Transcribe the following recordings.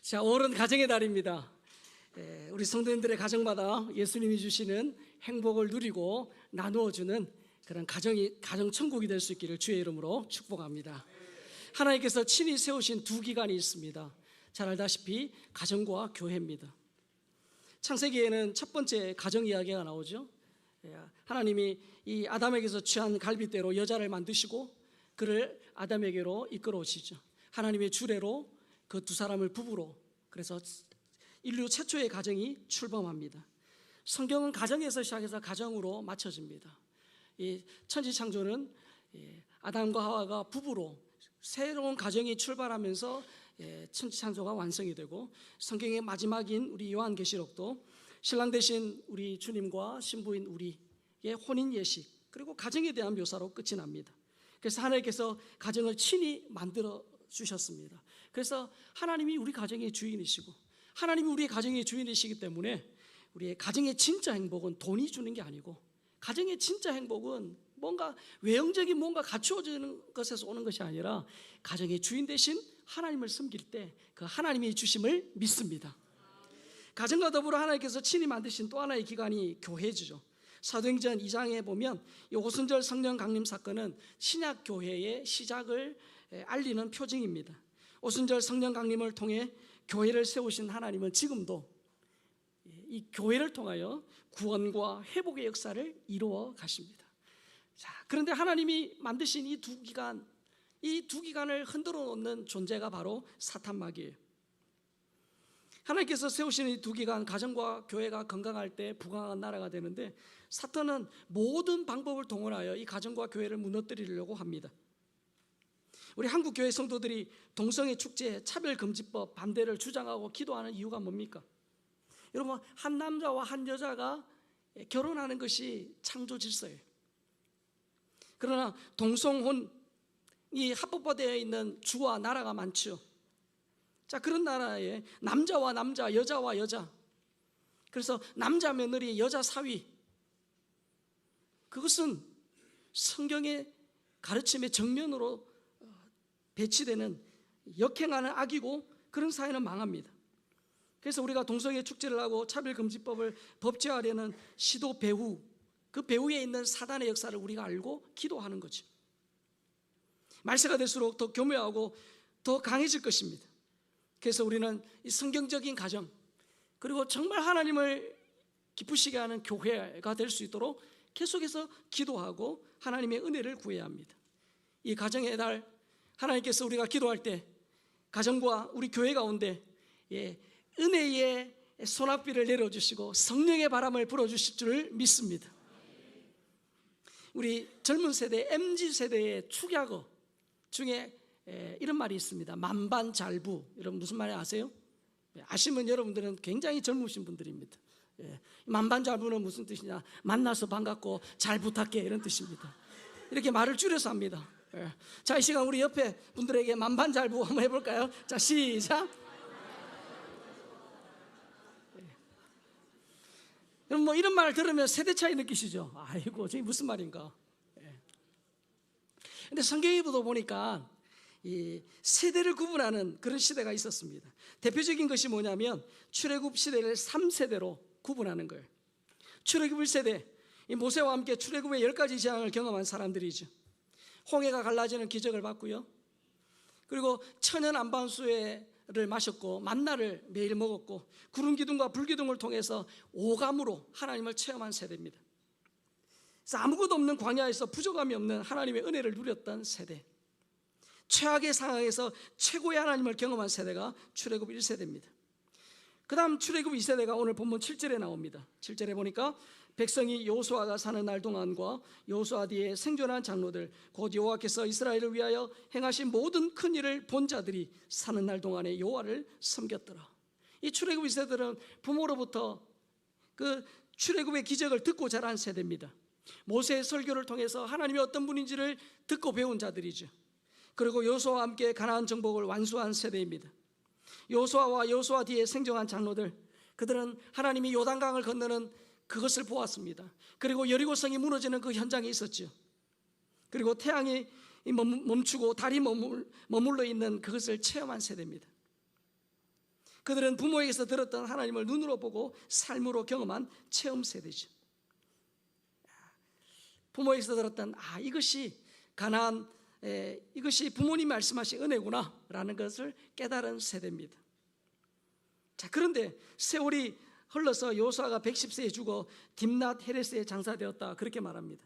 자, 5월은 가정의 달입니다. 우리 성도님들의 가정마다 예수님이 주시는 행복을 누리고 나누어주는 그런 가정 천국이 될 수 있기를 주의 이름으로 축복합니다. 하나님께서 친히 세우신 두 기관이 있습니다. 잘 알다시피 가정과 교회입니다. 창세기에는 첫 번째 가정 이야기가 나오죠. 하나님이 이 아담에게서 취한 갈빗대로 여자를 만드시고 그를 아담에게로 이끌어 오시죠. 하나님의 주례로 그 두 사람을 부부로, 그래서 인류 최초의 가정이 출범합니다. 성경은 가정에서 시작해서 가정으로 맞춰집니다. 이 천지창조는 아담과 하와가 부부로 새로운 가정이 출발하면서 천지창조가 완성이 되고, 성경의 마지막인 우리 요한계시록도 신랑 되신 우리 주님과 신부인 우리의 혼인 예식, 그리고 가정에 대한 묘사로 끝이 납니다. 그래서 하나님께서 가정을 친히 만들어 주셨습니다. 그래서 하나님이 우리 가정의 주인이시고, 하나님이 우리의 가정의 주인이시기 때문에 우리의 가정의 진짜 행복은 돈이 주는 게 아니고, 가정의 진짜 행복은 뭔가 외형적인 뭔가 갖추어지는 것에서 오는 것이 아니라 가정의 주인 되신 하나님을 섬길 때 그 하나님이 주심을 믿습니다. 가정과 더불어 하나님께서 친히 만드신 또 하나의 기관이 교회죠. 사도행전 2장에 보면 이 오순절 성령 강림 사건은 신약 교회의 시작을 알리는 표징입니다. 오순절 성령 강림을 통해 교회를 세우신 하나님은 지금도 이 교회를 통하여 구원과 회복의 역사를 이루어 가십니다. 자, 그런데 하나님이 만드신 이 두 기관을 흔들어 놓는 존재가 바로 사탄마귀예요. 하나님께서 세우신 이 두 기관, 가정과 교회가 건강할 때 부강한 나라가 되는데, 사탄은 모든 방법을 동원하여 이 가정과 교회를 무너뜨리려고 합니다. 우리 한국 교회 성도들이 동성애 축제, 차별금지법 반대를 주장하고 기도하는 이유가 뭡니까? 여러분, 한 남자와 한 여자가 결혼하는 것이 창조 질서예요. 그러나 동성혼이 합법화되어 있는 주와 나라가 많죠. 자, 그런 나라에 남자와 남자, 여자와 여자, 그래서 남자 며느리, 여자 사위, 그것은 성경의 가르침의 정면으로 배치되는 역행하는 악이고, 그런 사회는 망합니다. 그래서 우리가 동성애 축제를 하고 차별금지법을 법제화하려는 시도 배후, 그 배후에 있는 사단의 역사를 우리가 알고 기도하는 거죠. 말세가 될수록 더 교묘하고 더 강해질 것입니다. 그래서 우리는 이 성경적인 가정, 그리고 정말 하나님을 기쁘시게 하는 교회가 될 수 있도록 계속해서 기도하고 하나님의 은혜를 구해야 합니다. 이 가정의 달, 하나님께서 우리가 기도할 때 가정과 우리 교회 가운데 은혜의 소낙비를 내려주시고 성령의 바람을 불어주실 줄 믿습니다. 우리 젊은 세대, MZ세대의 축약어 중에 이런 말이 있습니다. 만반잘부. 여러분 무슨 말인지 아세요? 아시면 여러분들은 굉장히 젊으신 분들입니다. 만반잘부는 무슨 뜻이냐? 만나서 반갑고 잘 부탁해, 이런 뜻입니다. 이렇게 말을 줄여서 합니다. 자, 이 시간 우리 옆에 분들에게 만반잘부 한번 해볼까요? 자, 시작. 여러분, 뭐 이런 말 들으면 세대 차이 느끼시죠? 아이고, 저게 무슨 말인가? 근데 성경에 보니까 이 세대를 구분하는 그런 시대가 있었습니다. 대표적인 것이 뭐냐면 출애굽 시대를 3세대로 구분하는 거예요. 출애굽 1세대, 이 모세와 함께 출애굽의 10가지 재앙을 경험한 사람들이죠. 홍해가 갈라지는 기적을 봤고요, 그리고 천연 안반수를 마셨고 만나를 매일 먹었고, 구름 기둥과 불 기둥을 통해서 오감으로 하나님을 체험한 세대입니다. 그래서 아무것도 없는 광야에서 부족함이 없는 하나님의 은혜를 누렸던 세대, 최악의 상황에서 최고의 하나님을 경험한 세대가 출애굽 1세대입니다. 그 다음 출애굽 2세대가 오늘 본문 7절에 나옵니다. 7절에 보니까 백성이 여호수아가 사는 날 동안과 여호수아 뒤에 생존한 장로들, 곧 여호와께서 이스라엘을 위하여 행하신 모든 큰 일을 본 자들이 사는 날 동안에 여호와를 섬겼더라. 이 출애굽 2세들은 부모로부터 그 출애굽의 기적을 듣고 자란 세대입니다. 모세의 설교를 통해서 하나님이 어떤 분인지를 듣고 배운 자들이죠. 그리고 여호수아와 함께 가나안 정복을 완수한 세대입니다. 여호수아와 여호수아 뒤에 생존한 장로들, 그들은 하나님이 요단강을 건너는 그것을 보았습니다. 그리고 여리고성이 무너지는 그 현장에 있었죠. 그리고 태양이 멈추고 달이 머물러 있는 그것을 체험한 세대입니다. 그들은 부모에게서 들었던 하나님을 눈으로 보고 삶으로 경험한 체험 세대죠. 부모에게서 들었던 이것이 가나안, 이것이 부모님이 말씀하신 은혜구나라는 것을 깨달은 세대입니다. 자, 그런데 세월이 흘러서 여호수아가 110세에 죽어 딥낫 헤레스에 장사되었다, 그렇게 말합니다.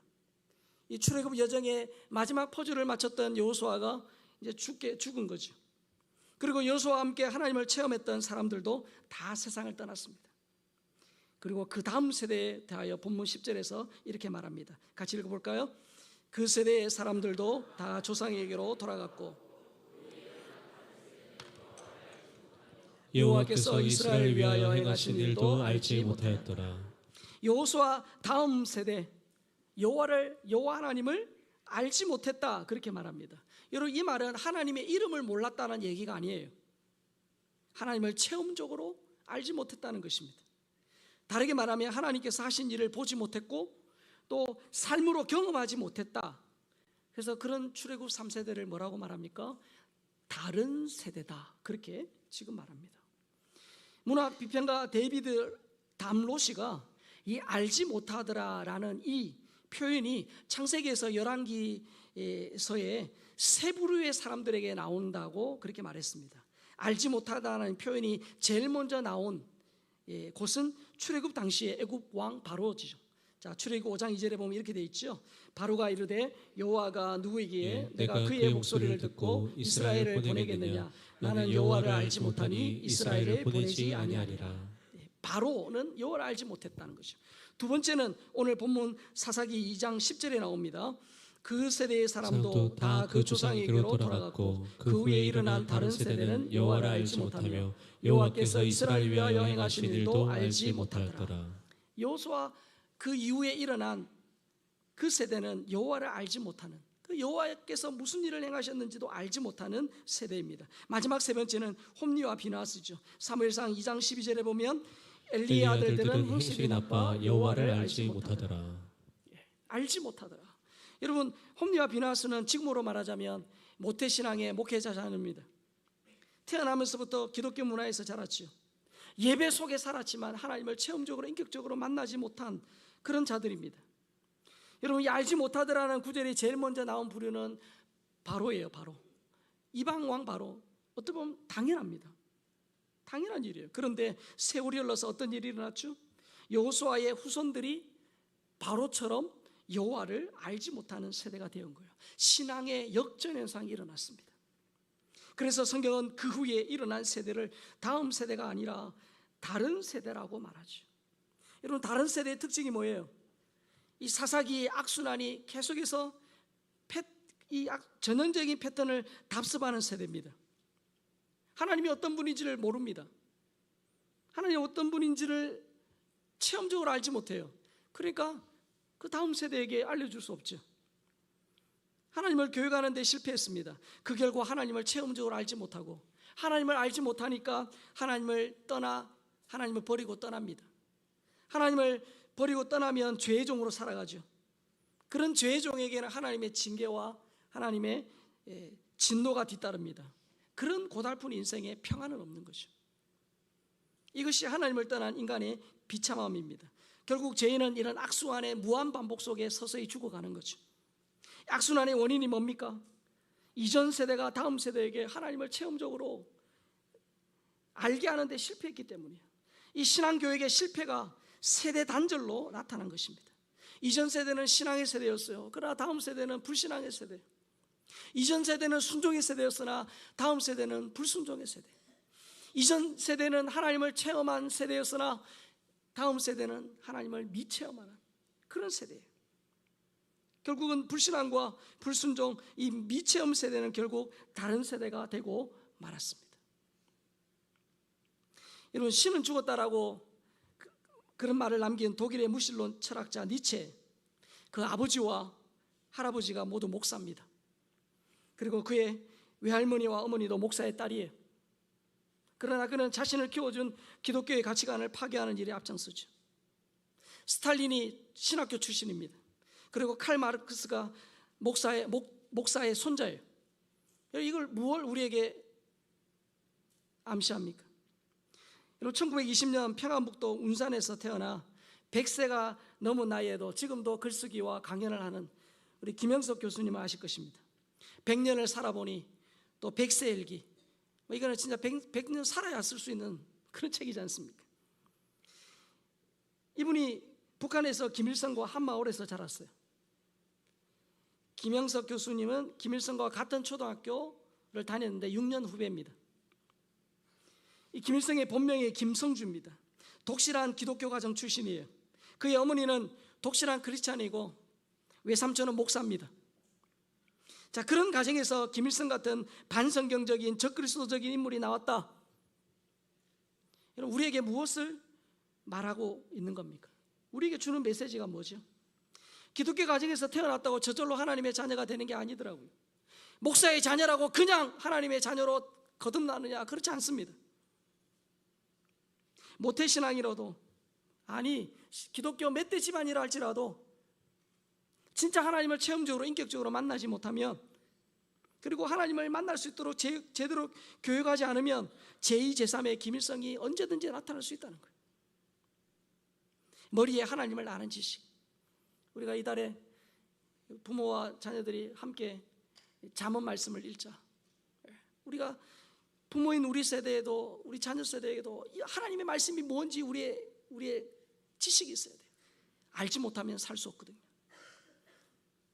이 출애굽 여정의 마지막 포즈를 마쳤던 여호수아가 이제 죽은 거죠. 그리고 여호수아와 함께 하나님을 체험했던 사람들도 다 세상을 떠났습니다. 그리고 그 다음 세대에 대하여 본문 10절에서 이렇게 말합니다. 같이 읽어볼까요? 그 세대의 사람들도 다 조상에게로 돌아갔고 여호와께서 이스라엘을 위하여 행하신 일도 알지 못하였더라. 여호수아 다음 세대, 여호와 하나님을 알지 못했다, 그렇게 말합니다. 여러분, 이 말은 하나님의 이름을 몰랐다는 얘기가 아니에요. 하나님을 체험적으로 알지 못했다는 것입니다. 다르게 말하면 하나님께서 하신 일을 보지 못했고 또 삶으로 경험하지 못했다. 그래서 그런 출애굽 3세대를 뭐라고 말합니까? 다른 세대다, 그렇게 지금 말합니다. 문학 비평가 데이비드 담로시가 이 알지 못하더라라는 이 표현이 창세기에서 열왕기서의 세 부류의 사람들에게 나온다고 그렇게 말했습니다. 알지 못하다는 표현이 제일 먼저 나온 곳은 출애굽 당시의 애굽 왕 바로지죠. 자, 출애굽 5장 2절에 보면 이렇게 돼 있죠. 바로가 이르되 여호와가 누구에게 내가 그의 목소리를 듣고 이스라엘을 보내겠느냐? 나는 여호와를 알지 못하니 이스라엘을 보내지 아니하리라. 바로는 여호와를 알지 못했다는 것이죠. 두 번째는 오늘 본문 사사기 2장 10절에 나옵니다. 그 세대의 사람도 다 그 조상에게로 돌아갔고 그 후에 일어난 다른 세대는 여호와를 알지 못하며 여호와께서 이스라엘을 위하여 행하신 일도 알지 못하더라. 여호수아 그 이후에 일어난 그 세대는 여호와를 알지 못하는, 그 여호와께서 무슨 일을 행하셨는지도 알지 못하는 세대입니다. 마지막 세 번째는 홈리와 비나스죠. 사무엘상 2장 12절에 보면 엘리의 아들들은 행실이 나빠 여호와를 알지 못하더라. 알지 못하더라. 여러분, 홈리와 비나스는 지금으로 말하자면 모태신앙의 목회자입니다. 태어나면서부터 기독교 문화에서 자랐죠. 예배 속에 살았지만 하나님을 체험적으로 인격적으로 만나지 못한 그런 자들입니다. 여러분, 이 알지 못하더라는 구절이 제일 먼저 나온 부류는 바로예요. 바로 이방 왕 바로. 어떻게 보면 당연합니다. 당연한 일이에요. 그런데 세월이 흘러서 어떤 일이 일어났죠? 여호수아의 후손들이 바로처럼 여호와를 알지 못하는 세대가 되온 거예요. 신앙의 역전현상이 일어났습니다. 그래서 성경은 그 후에 일어난 세대를 다음 세대가 아니라 다른 세대라고 말하죠. 여러분, 다른 세대의 특징이 뭐예요? 이 사사기의 악순환이 계속해서 이 전형적인 패턴을 답습하는 세대입니다. 하나님이 어떤 분인지를 모릅니다. 하나님이 어떤 분인지를 체험적으로 알지 못해요. 그러니까 그 다음 세대에게 알려줄 수 없죠. 하나님을 교육하는 데 실패했습니다. 그 결과 하나님을 체험적으로 알지 못하고, 하나님을 알지 못하니까 하나님을 버리고 떠납니다. 하나님을 버리고 떠나면 죄의 종으로 살아가죠. 그런 죄의 종에게는 하나님의 징계와 하나님의 진노가 뒤따릅니다. 그런 고달픈 인생에 평안은 없는 것이죠. 이것이 하나님을 떠난 인간의 비참함입니다. 결국 죄인은 이런 악순환의 무한 반복 속에 서서히 죽어가는 거죠. 악순환의 원인이 뭡니까? 이전 세대가 다음 세대에게 하나님을 체험적으로 알게 하는데 실패했기 때문이에요. 이 신앙교육의 실패가 세대 단절로 나타난 것입니다. 이전 세대는 신앙의 세대였어요. 그러나 다음 세대는 불신앙의 세대. 이전 세대는 순종의 세대였으나 다음 세대는 불순종의 세대. 이전 세대는 하나님을 체험한 세대였으나 다음 세대는 하나님을 미체험하는 그런 세대예요. 결국은 불신앙과 불순종, 이 미체험 세대는 결국 다른 세대가 되고 말았습니다. 여러분, 신은 죽었다라고 그런 말을 남긴 독일의 무신론 철학자 니체, 그 아버지와 할아버지가 모두 목사입니다. 그리고 그의 외할머니와 어머니도 목사의 딸이에요. 그러나 그는 자신을 키워준 기독교의 가치관을 파괴하는 일에 앞장서죠. 스탈린이 신학교 출신입니다. 그리고 칼 마르크스가 목사의 손자예요. 이걸 무엇 우리에게 암시합니까? 그리고 1920년 평안북도 운산에서 태어나 100세가 넘은 나이에도 지금도 글쓰기와 강연을 하는 우리 김영석 교수님을 아실 것입니다. 100년을 살아보니 또 100세 일기, 이거는 진짜 100년 살아야 쓸 수 있는 그런 책이지 않습니까? 이분이 북한에서 김일성과 한마을에서 자랐어요. 김영석 교수님은 김일성과 같은 초등학교를 다녔는데 6년 후배입니다. 이 김일성의 본명이 김성주입니다. 독실한 기독교 가정 출신이에요. 그의 어머니는 독실한 크리스찬이고 외삼촌은 목사입니다. 자, 그런 가정에서 김일성 같은 반성경적인 적그리스도적인 인물이 나왔다. 여러분, 우리에게 무엇을 말하고 있는 겁니까? 우리에게 주는 메시지가 뭐죠? 기독교 가정에서 태어났다고 저절로 하나님의 자녀가 되는 게 아니더라고요. 목사의 자녀라고 그냥 하나님의 자녀로 거듭나느냐? 그렇지 않습니다. 모태신앙이라도, 아니 기독교 몇 대 집안이라 할지라도 진짜 하나님을 체험적으로 인격적으로 만나지 못하면, 그리고 하나님을 만날 수 있도록 제대로 교육하지 않으면 제2, 제3의 김일성이 언제든지 나타날 수 있다는 거예요. 머리에 하나님을 아는 지식. 우리가 이달에 부모와 자녀들이 함께 잠언 말씀을 읽자. 우리가 부모인 우리 세대에도, 우리 자녀 세대에도 하나님의 말씀이 뭔지 우리의 지식이 있어야 돼요. 알지 못하면 살 수 없거든요.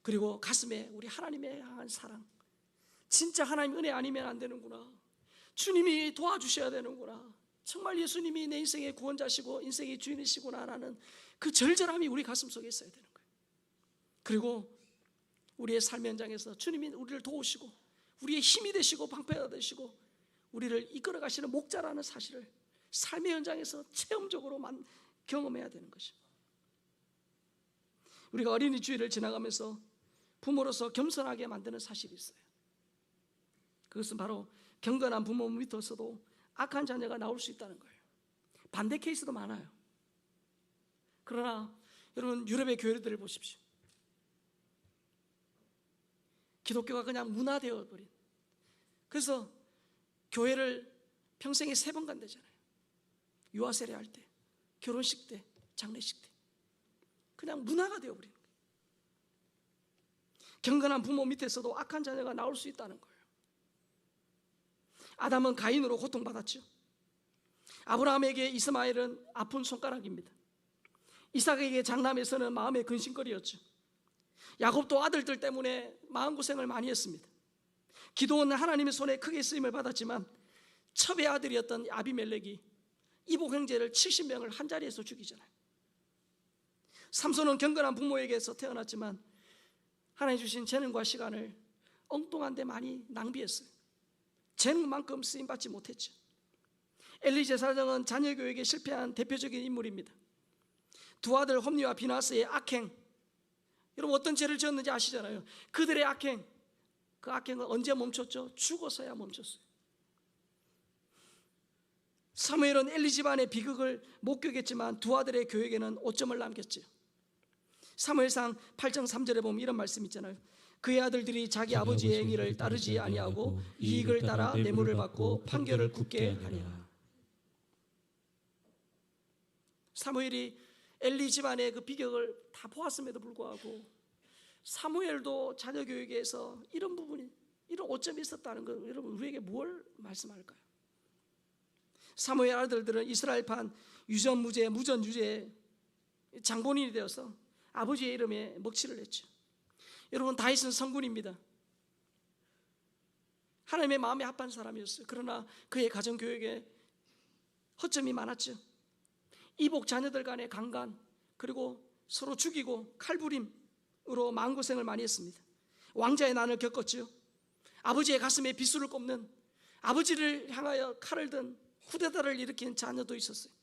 그리고 가슴에 우리 하나님의 향한 사랑, 진짜 하나님 은혜 아니면 안 되는구나, 주님이 도와주셔야 되는구나, 정말 예수님이 내 인생의 구원자시고 인생의 주인이시구나 라는 그 절절함이 우리 가슴 속에 있어야 되는 거예요. 그리고 우리의 삶의 현장에서 주님이 우리를 도우시고 우리의 힘이 되시고 방패가 되시고 우리를 이끌어 가시는 목자라는 사실을 삶의 현장에서 체험적으로 경험해야 되는 것입니다. 우리가 어린이 주일을 지나가면서 부모로서 겸손하게 만드는 사실이 있어요. 그것은 바로 경건한 부모 밑에서도 악한 자녀가 나올 수 있다는 거예요. 반대 케이스도 많아요. 그러나 여러분, 유럽의 교회들을 보십시오. 기독교가 그냥 문화되어 버린, 그래서 교회를 평생에 3번 간다잖아요. 유아 세례할 때, 결혼식 때, 장례식 때. 그냥 문화가 되어버린 거예요. 경건한 부모 밑에서도 악한 자녀가 나올 수 있다는 거예요. 아담은 가인으로 고통받았죠. 아브라함에게 이스마엘은 아픈 손가락입니다. 이삭에게 장남에서는 마음의 근심거리였죠. 야곱도 아들들 때문에 마음고생을 많이 했습니다. 기도는 하나님의 손에 크게 쓰임을 받았지만 첩의 아들이었던 아비멜렉이 이복 형제를 70명을 한 자리에서 죽이잖아요. 삼손은 경건한 부모에게서 태어났지만 하나님 주신 재능과 시간을 엉뚱한 데 많이 낭비했어요. 재능만큼 쓰임받지 못했죠. 엘리 제사장은 자녀 교육에 실패한 대표적인 인물입니다. 두 아들 홈리와 비나스의 악행, 여러분 어떤 죄를 지었는지 아시잖아요. 그들의 악행, 그 악행은 언제 멈췄죠? 죽어서야 멈췄어요. 사무엘은 엘리 집안의 비극을 목격했지만 두 아들의 교육에는 오점을 남겼죠. 사무엘상 8장 3절에 보면 이런 말씀 있잖아요. 그의 아들들이 자기 아버지의 행위를 따르지 아니하고 이익을 따라 뇌물을 받고 판결을 굳게 하리라. 사무엘이 엘리 집안의 그 비극을 다 보았음에도 불구하고 사무엘도 자녀 교육에서 이런 부분이, 이런 오점이 있었다는 것, 여러분 우리에게 뭘 말씀할까요? 사무엘 아들들은 이스라엘판 유전무죄, 무전유죄 장본인이 되어서 아버지의 이름에 먹칠을 했죠. 여러분 다윗은 성군입니다. 하나님의 마음에 합한 사람이었어요. 그러나 그의 가정교육에 허점이 많았죠. 이복 자녀들 간의 강간, 그리고 서로 죽이고 칼부림으로 마음고생을 많이 했습니다. 왕자의 난을 겪었죠. 아버지의 가슴에 비수를 꼽는, 아버지를 향하여 칼을 든 후대다를 일으킨 자녀도 있었어요.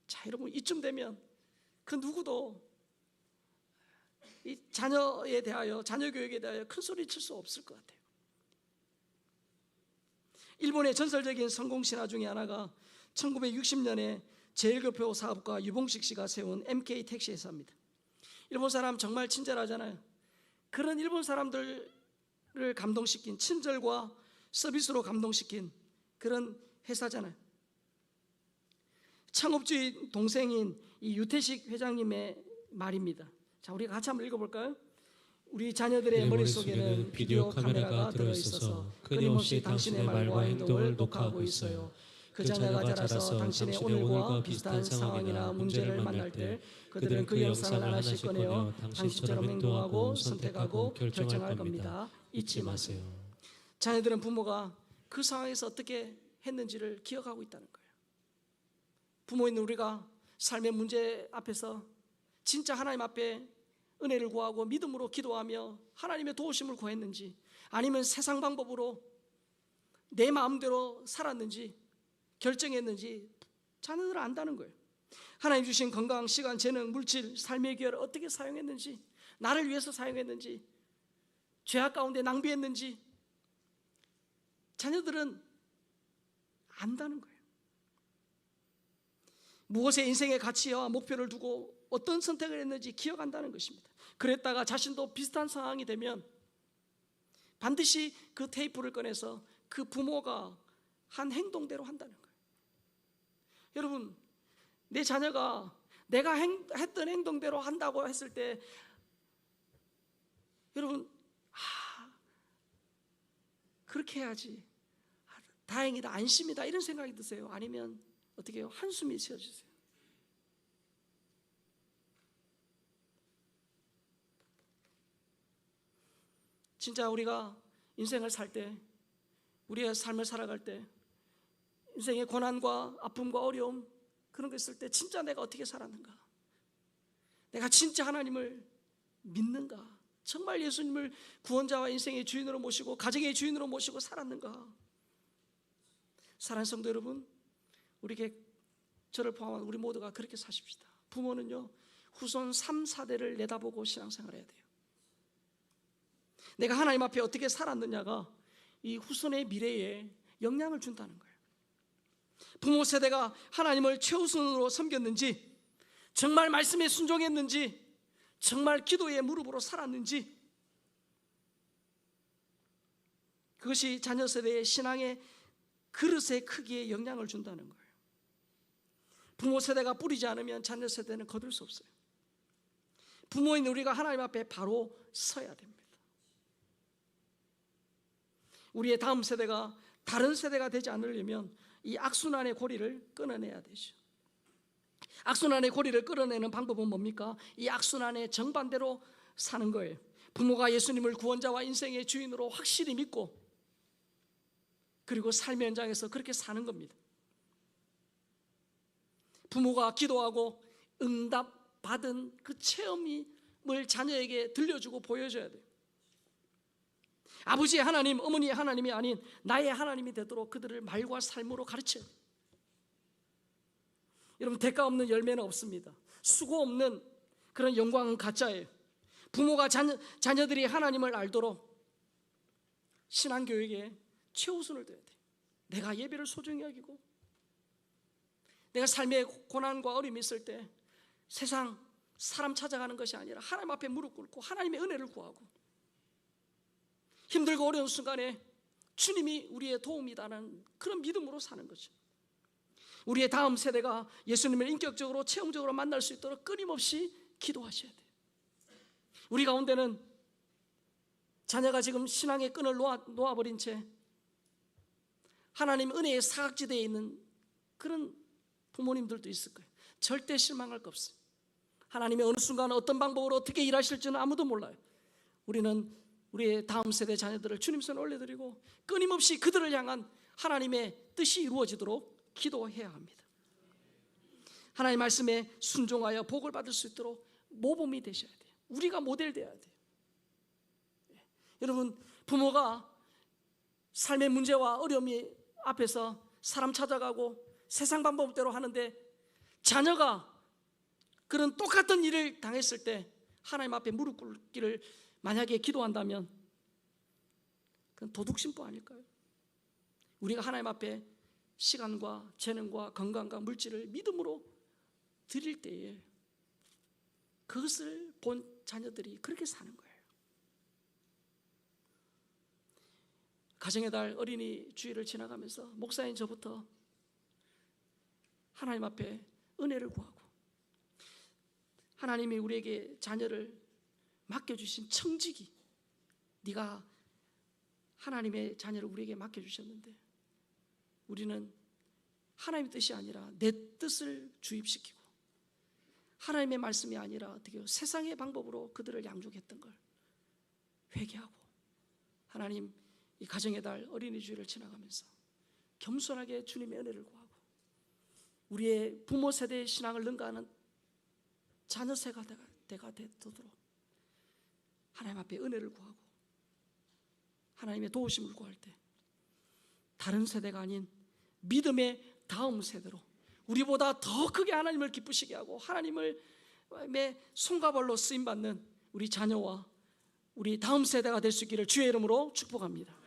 자, 여러분 이쯤 되면 그 누구도 이 자녀에 대하여, 자녀 교육에 대하여 큰 소리 칠 수 없을 것 같아요. 일본의 전설적인 성공 신화 중에 하나가 1960년에 제일교표 사업가 유봉식 씨가 세운 MK 택시 회사입니다. 일본 사람 정말 친절하잖아요. 그런 일본 사람들을 감동시킨, 친절과 서비스로 감동시킨 그런 회사잖아요. 창업주의 동생인 이 유태식 회장님의 말입니다. 자, 우리가 같이 한번 읽어볼까요? 우리 자녀들의 머릿속에는 비디오 카메라가 들어있어서 끊임없이 당신의 말과 행동을 녹화하고 있어요. 그 자녀가 자라서 당신의 오늘과 비슷한 상황이나 문제를 만날 때 그들은 그 영상을 하나씩 꺼내어 당신처럼 행동하고 선택하고 결정할 겁니다. 잊지 마세요. 자녀들은 부모가 그 상황에서 어떻게 했는지를 기억하고 있다는 거예요. 부모인 우리가 삶의 문제 앞에서 진짜 하나님 앞에 은혜를 구하고 믿음으로 기도하며 하나님의 도우심을 구했는지, 아니면 세상 방법으로 내 마음대로 살았는지 결정했는지 자녀들은 안다는 거예요. 하나님 주신 건강, 시간, 재능, 물질, 삶의 기회를 어떻게 사용했는지, 나를 위해서 사용했는지, 죄악 가운데 낭비했는지 자녀들은 안다는 거예요. 무엇에 인생의 가치와 목표를 두고 어떤 선택을 했는지 기억한다는 것입니다. 그랬다가 자신도 비슷한 상황이 되면 반드시 그 테이프를 꺼내서 그 부모가 한 행동대로 한다는 거예요. 여러분, 내 자녀가 내가 했던 행동대로 한다고 했을 때 여러분, 그렇게 해야지, 다행이다, 안심이다, 이런 생각이 드세요? 아니면 어떻게 해요? 한숨이 쉬어지세요? 진짜 우리가 인생을 살 때, 우리의 삶을 살아갈 때, 인생의 고난과 아픔과 어려움 그런 거 있을 때 진짜 내가 어떻게 살았는가? 내가 진짜 하나님을 믿는가? 정말 예수님을 구원자와 인생의 주인으로 모시고 가정의 주인으로 모시고 살았는가? 사랑하는 성도 여러분, 우리에게, 저를 포함한 우리 모두가 그렇게 사십시다. 부모는요, 후손 3, 4대를 내다보고 신앙생활을 해야 돼요. 내가 하나님 앞에 어떻게 살았느냐가 이 후손의 미래에 영향을 준다는 거예요. 부모 세대가 하나님을 최우선으로 섬겼는지, 정말 말씀에 순종했는지, 정말 기도의 무릎으로 살았는지, 그것이 자녀 세대의 신앙의 그릇의 크기에 영향을 준다는 거예요. 부모 세대가 뿌리지 않으면 자녀 세대는 거둘 수 없어요. 부모인 우리가 하나님 앞에 바로 서야 됩니다. 우리의 다음 세대가 다른 세대가 되지 않으려면 이 악순환의 고리를 끊어내야 되죠. 악순환의 고리를 끊어내는 방법은 뭡니까? 이 악순환의 정반대로 사는 거예요. 부모가 예수님을 구원자와 인생의 주인으로 확실히 믿고, 그리고 삶의 현장에서 그렇게 사는 겁니다. 부모가 기도하고 응답받은 그 체험을 자녀에게 들려주고 보여줘야 돼요. 아버지의 하나님, 어머니의 하나님이 아닌 나의 하나님이 되도록 그들을 말과 삶으로 가르쳐요. 여러분, 대가 없는 열매는 없습니다. 수고 없는 그런 영광은 가짜예요. 부모가 자녀들이 하나님을 알도록 신앙교육에 최우선을 둬야 돼요. 내가 예배를 소중히 여기고, 내가 삶의 고난과 어려움이 있을 때 세상 사람 찾아가는 것이 아니라 하나님 앞에 무릎 꿇고 하나님의 은혜를 구하고, 힘들고 어려운 순간에 주님이 우리의 도움이다는 그런 믿음으로 사는 거죠. 우리의 다음 세대가 예수님을 인격적으로 체험적으로 만날 수 있도록 끊임없이 기도하셔야 돼요. 우리 가운데는 자녀가 지금 신앙의 끈을 놓아버린 채 하나님 은혜의 사각지대에 있는 그런 부모님들도 있을 거예요. 절대 실망할 거 없어요. 하나님이 어느 순간 어떤 방법으로 어떻게 일하실지는 아무도 몰라요. 우리는 우리의 다음 세대 자녀들을 주님 손에 올려드리고 끊임없이 그들을 향한 하나님의 뜻이 이루어지도록 기도해야 합니다. 하나님의 말씀에 순종하여 복을 받을 수 있도록 모범이 되셔야 돼요. 우리가 모델 되어야 돼요. 여러분, 부모가 삶의 문제와 어려움이 앞에서 사람 찾아가고 세상 방법대로 하는데 자녀가 그런 똑같은 일을 당했을 때 하나님 앞에 무릎 꿇기를 만약에 기도한다면 그건 도둑심보 아닐까요? 우리가 하나님 앞에 시간과 재능과 건강과 물질을 믿음으로 드릴 때에 그것을 본 자녀들이 그렇게 사는 거예요. 가정의 달 어린이 주일을 지나가면서 목사인 저부터 하나님 앞에 은혜를 구하고 하나님이 우리에게 자녀를 맡겨주신 청지기, 네가 하나님의 자녀를 우리에게 맡겨주셨는데 우리는 하나님의 뜻이 아니라 내 뜻을 주입시키고 하나님의 말씀이 아니라 어떻게 세상의 방법으로 그들을 양육했던 걸 회개하고 하나님 이 가정의 달 어린이 주일을 지나가면서 겸손하게 주님의 은혜를 구하고 우리의 부모 세대의 신앙을 능가하는 자녀 세대가 되도록 하나님 앞에 은혜를 구하고 하나님의 도우심을 구할 때 다른 세대가 아닌 믿음의 다음 세대로 우리보다 더 크게 하나님을 기쁘시게 하고 하나님의 손과 발로 쓰임받는 우리 자녀와 우리 다음 세대가 될 수 있기를 주의 이름으로 축복합니다.